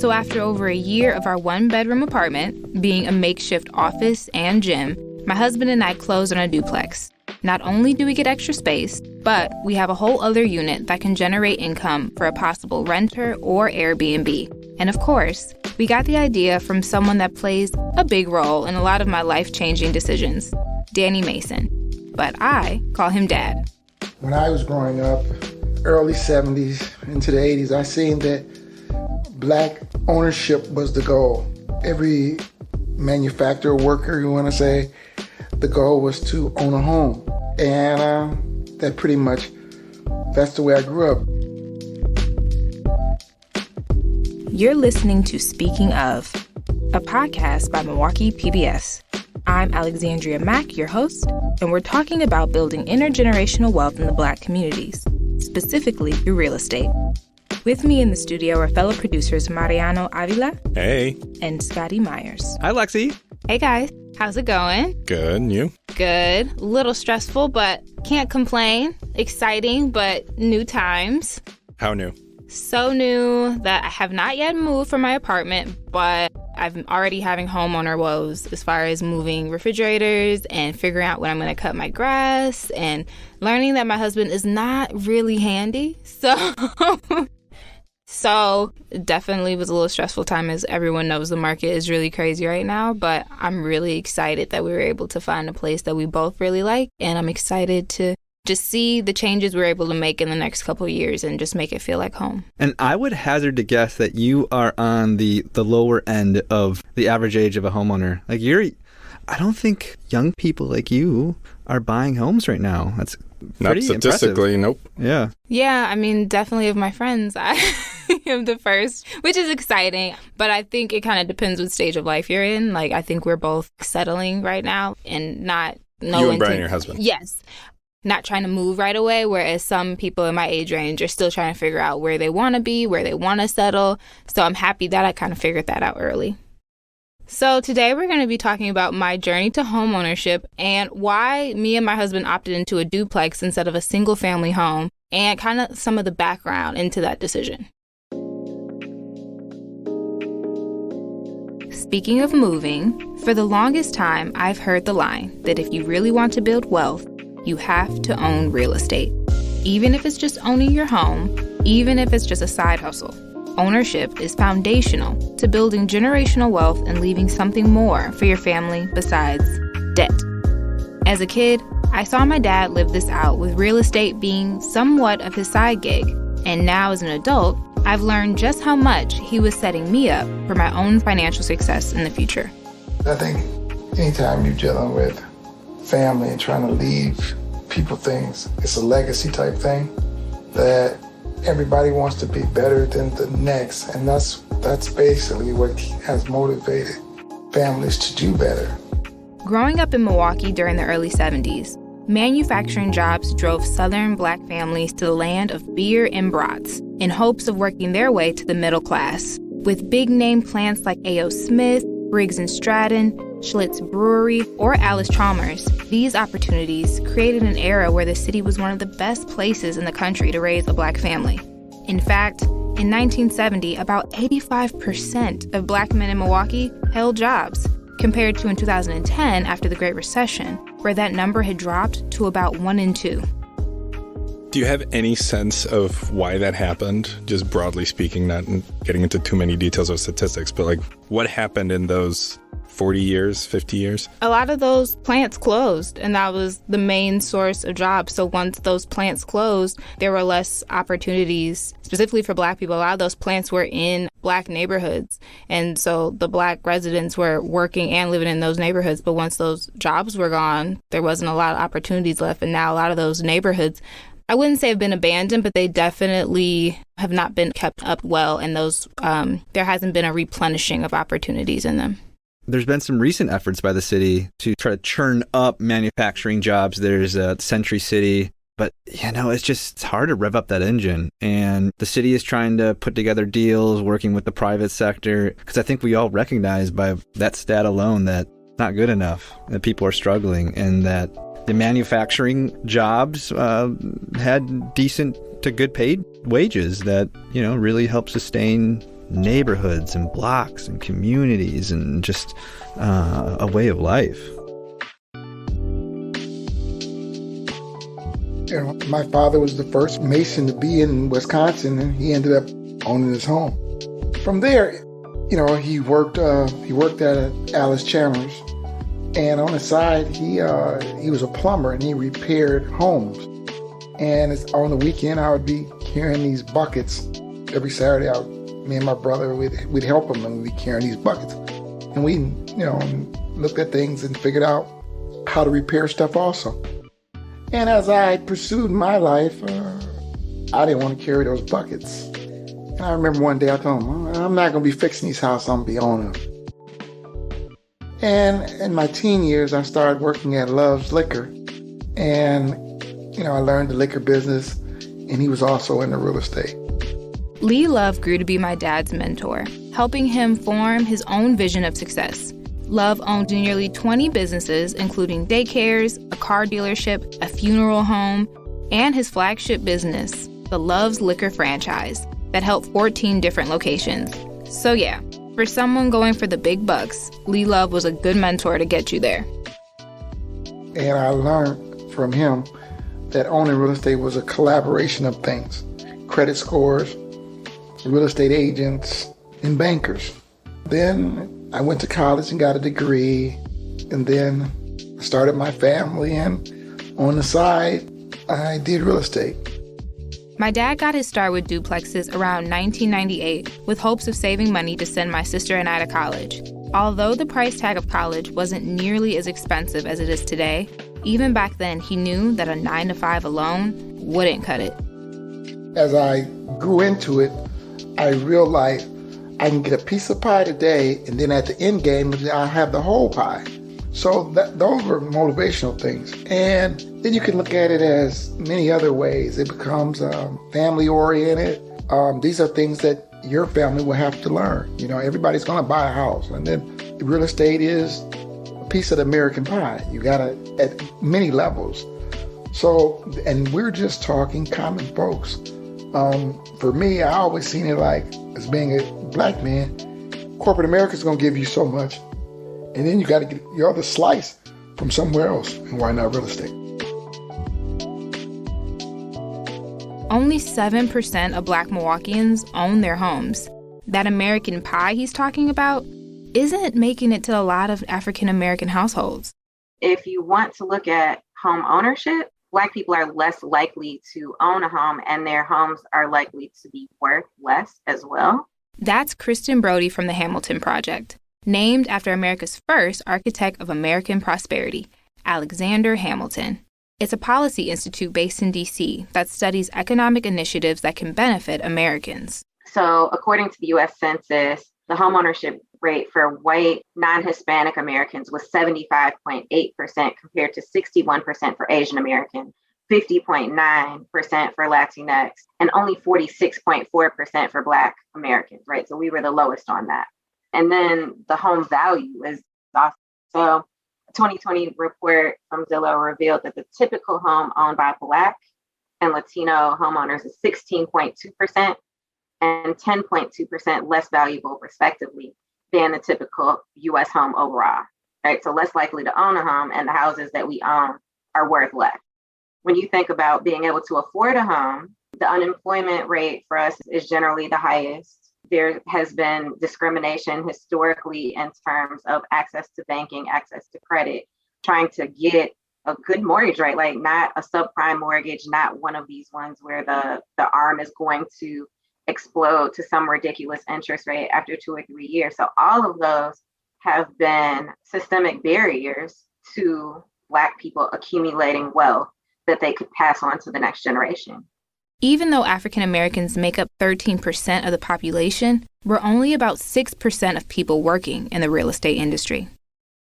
So after over a year of our one-bedroom apartment being a makeshift office and gym, my husband and I closed on a duplex. Not only do we get extra space, but we have a whole other unit that can generate income for a possible renter or Airbnb. And of course, we got the idea from someone that plays a big role in a lot of my life-changing decisions, Danny Mason. But I call him Dad. When I was growing up, early 70s into the 80s, I seen that Black ownership was the goal. Every manufacturer, worker, you want to say, the goal was to own a home. And that's the way I grew up. You're listening to Speaking Of, a podcast by Milwaukee PBS. I'm Alexandria Mack, your host, and we're talking about building intergenerational wealth in the Black communities, specifically through real estate. With me in the studio are fellow producers Mariano Avila. Hey. And Scotty Myers. Hi, Lexi. Hey, guys. How's it going? Good. And you? Good. A little stressful, but can't complain. Exciting, but new times. How new? So new that I have not yet moved from my apartment, but I'm already having homeowner woes as far as moving refrigerators and figuring out when I'm going to cut my grass and learning that my husband is not really handy. So definitely was a little stressful time, as everyone knows the market is really crazy right now, but I'm really excited that we were able to find a place that we both really like, and I'm excited to just see the changes we're able to make in the next couple of years and just make it feel like home. And I would hazard to guess that you are on the lower end of the average age of a homeowner. I don't think young people like you are buying homes right now. That's pretty Not statistically, impressive. Nope. Yeah, I mean, definitely of my friends, I am the first, which is exciting. But I think it kind of depends what stage of life you're in. Like, I think we're both settling right now and not You and Brian, your husband. Yes. Not trying to move right away, whereas some people in my age range are still trying to figure out where they want to be, where they want to settle. So I'm happy that I kind of figured that out early. So today we're going to be talking about my journey to homeownership and why me and my husband opted into a duplex instead of a single family home, and kind of some of the background into that decision. Speaking of moving, for the longest time I've heard the line that if you really want to build wealth, you have to own real estate. Even if it's just owning your home, even if it's just a side hustle. Ownership is foundational to building generational wealth and leaving something more for your family besides debt. As a kid, I saw my dad live this out, with real estate being somewhat of his side gig. And now as an adult, I've learned just how much he was setting me up for my own financial success in the future. I think anytime you're dealing with family and trying to leave people things, it's a legacy type thing that everybody wants to be better than the next, and that's basically what has motivated families to do better. Growing up in Milwaukee during the early 70s, manufacturing jobs drove Southern Black families to the land of beer and brats in hopes of working their way to the middle class. With big-name plants like A.O. Smith, Briggs & Stratton, Schlitz Brewery, or Alice Chalmers, these opportunities created an era where the city was one of the best places in the country to raise a Black family. In fact, in 1970, about 85% of Black men in Milwaukee held jobs, compared to in 2010 after the Great Recession, where that number had dropped to about 1 in 2. Do you have any sense of why that happened? Just broadly speaking, not getting into too many details of statistics, but what happened in those 40 years, 50 years? A lot of those plants closed, and that was the main source of jobs. So once those plants closed, there were less opportunities, specifically for Black people. A lot of those plants were in Black neighborhoods, and so the Black residents were working and living in those neighborhoods. But once those jobs were gone, there wasn't a lot of opportunities left, and now a lot of those neighborhoods, I wouldn't say have been abandoned, but they definitely have not been kept up well, and those there hasn't been a replenishing of opportunities in them. There's been some recent efforts by the city to try to churn up manufacturing jobs. There's Century City, but it's hard to rev up that engine. And the city is trying to put together deals, working with the private sector, because I think we all recognize by that stat alone that it's not good enough, that people are struggling, and that the manufacturing jobs had decent to good paid wages that, really help sustain neighborhoods and blocks and communities and just a way of life. You know, my father was the first Mason to be in Wisconsin, and he ended up owning his home. From there, you know, he worked at Alice Chandler's, and on the side, he was a plumber and he repaired homes. And on the weekend, I would be carrying these buckets. Every Saturday, me and my brother, we'd help him, and we'd be carrying these buckets. And we, you know, looked at things and figured out how to repair stuff also. And as I pursued my life, I didn't want to carry those buckets. And I remember one day I told him, I'm not going to be fixing these houses, I'm going to be owning them. And in my teen years, I started working at Love's Liquor. And, you know, I learned the liquor business, and he was also into real estate. Lee Love grew to be my dad's mentor, helping him form his own vision of success. Love owned nearly 20 businesses, including daycares, a car dealership, a funeral home, and his flagship business, the Love's Liquor franchise, that held 14 different locations. So yeah, for someone going for the big bucks, Lee Love was a good mentor to get you there. And I learned from him that owning real estate was a collaboration of things: credit scores, real estate agents, and bankers. Then I went to college and got a degree, and then I started my family, and on the side, I did real estate. My dad got his start with duplexes around 1998 with hopes of saving money to send my sister and I to college. Although the price tag of college wasn't nearly as expensive as it is today, even back then he knew that a 9-to-5 alone wouldn't cut it. As I grew into it, I realized I can get a piece of pie today, and then at the end game, I'll have the whole pie. So those were motivational things. And then you can look at it as many other ways. It becomes family-oriented. These are things that your family will have to learn. You know, everybody's going to buy a house. And then real estate is a piece of the American pie. You got to, at many levels. So, and we're just talking common folks. For me, I always seen it like, as being a black man, corporate America's going to give you so much. And then you got to get your other slice from somewhere else. And why not real estate? Only 7% of Black Milwaukeeans own their homes. That American pie he's talking about isn't making it to a lot of African American households. If you want to look at home ownership, Black people are less likely to own a home, and their homes are likely to be worth less as well. That's Kristen Brody from the Hamilton Project, named after America's first architect of American prosperity, Alexander Hamilton. It's a policy institute based in D.C. that studies economic initiatives that can benefit Americans. So according to the U.S. Census, the homeownership rate for white non-Hispanic Americans was 75.8% compared to 61% for Asian American, 50.9% for Latinx, and only 46.4% for Black Americans, right? So we were the lowest on that. And then the home value is awesome. So a 2020 report from Zillow revealed that the typical home owned by Black and Latino homeowners is 16.2% and 10.2% less valuable, respectively, than the typical U.S. home overall, right? So less likely to own a home, and the houses that we own are worth less. When you think about being able to afford a home, the unemployment rate for us is generally the highest. There has been discrimination historically in terms of access to banking, access to credit, trying to get a good mortgage, right? Like not a subprime mortgage, not one of these ones where the arm is going to explode to some ridiculous interest rate after 2 or 3 years. So all of those have been systemic barriers to Black people accumulating wealth that they could pass on to the next generation. Even though African Americans make up 13% of the population, we're only about 6% of people working in the real estate industry.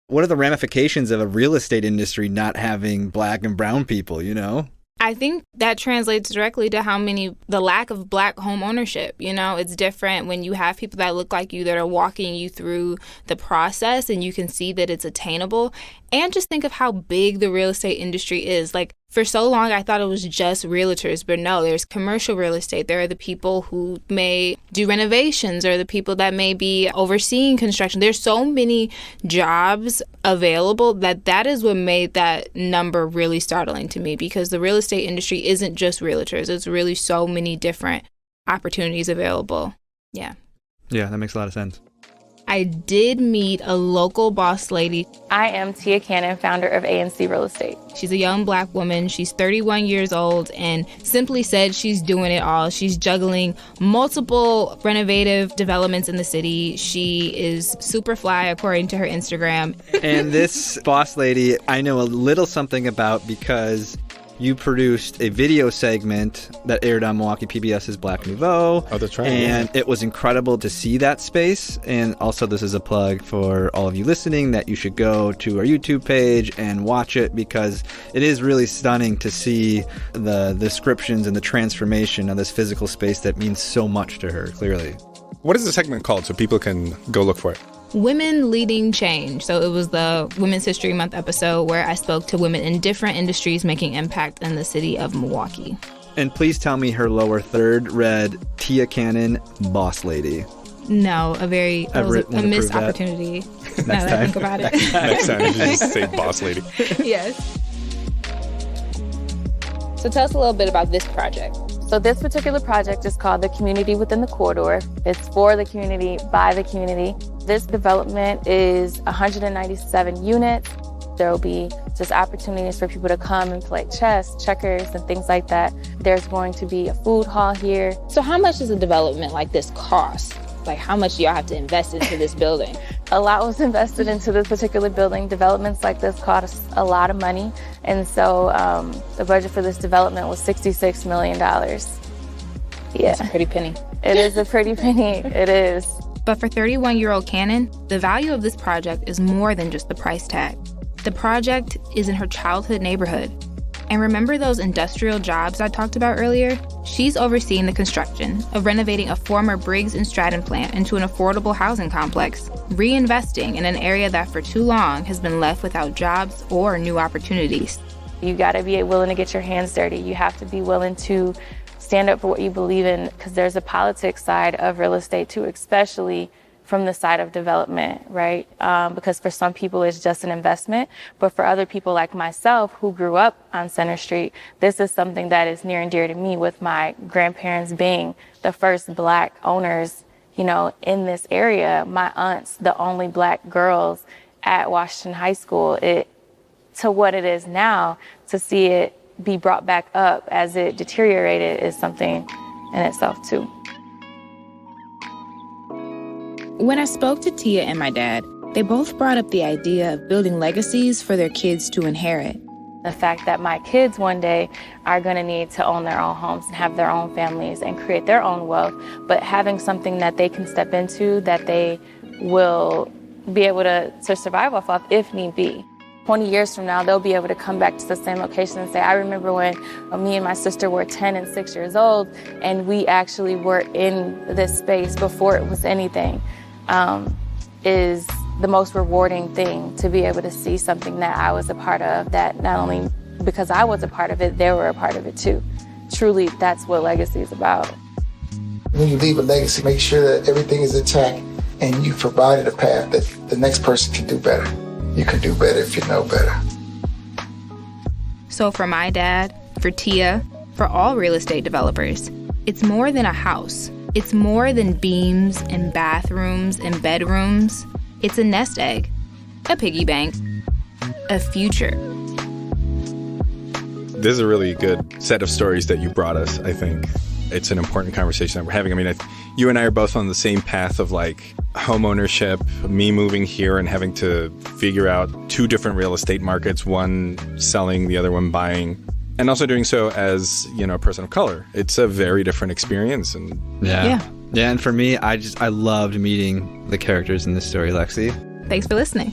What are the ramifications of a real estate industry not having Black and brown people, you know? I think that translates directly to the lack of Black home ownership. You know, it's different when you have people that look like you that are walking you through the process and you can see that it's attainable. And just think of how big the real estate industry is. Like, for so long, I thought it was just realtors, but no, there's commercial real estate. There are the people who may do renovations or the people that may be overseeing construction. There's so many jobs available that is what made that number really startling to me, because the real estate industry isn't just realtors. It's really so many different opportunities available. Yeah. Yeah, that makes a lot of sense. I did meet a local boss lady. I am Tia Cannon, founder of ANC Real Estate. She's a young Black woman. She's 31 years old and simply said she's doing it all. She's juggling multiple renovative developments in the city. She is super fly, according to her Instagram. And this boss lady, I know a little something about because you produced a video segment that aired on Milwaukee PBS's Black Nouveau. Oh, that's right. And it was incredible to see that space. And also, this is a plug for all of you listening that you should go to our YouTube page and watch it, because it is really stunning to see the descriptions and the transformation of this physical space that means so much to her, clearly. What is the segment called so people can go look for it? Women Leading Change. So it was the Women's History Month episode where I spoke to women in different industries making impact in the city of Milwaukee. And please tell me her lower third read Tia Cannon, boss lady. No, a missed opportunity. Now that I think about it. Next time you just say boss lady. Yes. So tell us a little bit about this project. So this particular project is called the Community Within the Corridor. It's for the community, by the community. This development is 197 units. There will be just opportunities for people to come and play chess, checkers, and things like that. There's going to be a food hall here. So how much does a development like this cost? Like, how much do y'all have to invest into this building? A lot was invested into this particular building. Developments like this cost a lot of money. And so the budget for this development was $66 million. Yeah. That's a pretty penny. It is a pretty penny. It is. But for 31-year-old Cannon, the value of this project is more than just the price tag. The project is in her childhood neighborhood. And remember those industrial jobs I talked about earlier? She's overseeing the construction of renovating a former Briggs & Stratton plant into an affordable housing complex, reinvesting in an area that for too long has been left without jobs or new opportunities. You got to be willing to get your hands dirty. You have to be willing to stand up for what you believe in, because there's a politics side of real estate too, especially from the side of development, right? Because for some people it's just an investment, but for other people like myself who grew up on Center Street, this is something that is near and dear to me, with my grandparents being the first Black owners, you know, in this area. My aunts, the only Black girls at Washington High School. To what it is now, to see it be brought back up as it deteriorated is something in itself too. When I spoke to Tia and my dad, they both brought up the idea of building legacies for their kids to inherit. The fact that my kids one day are going to need to own their own homes and have their own families and create their own wealth, but having something that they can step into that they will be able to survive off of if need be. 20 years from now, they'll be able to come back to the same location and say, I remember when me and my sister were 10 and 6 years old, and we actually were in this space before it was anything. Is the most rewarding thing, to be able to see something that I was a part of, that not only because I was a part of it, they were a part of it too. Truly, that's what legacy is about. When you leave a legacy, make sure that everything is intact and you've provided a path that the next person can do better. You can do better if you know better. So for my dad, for Tia, for all real estate developers, it's more than a house. It's more than beams and bathrooms and bedrooms. It's a nest egg, a piggy bank, a future. This is a really good set of stories that you brought us, I think. It's an important conversation that we're having. I mean, you and I are both on the same path of like home ownership, me moving here and having to figure out two different real estate markets, one selling, the other one buying. And also doing so as, you know, a person of color. It's a very different experience. And Yeah, and for me, I loved meeting the characters in this story, Lexi. Thanks for listening.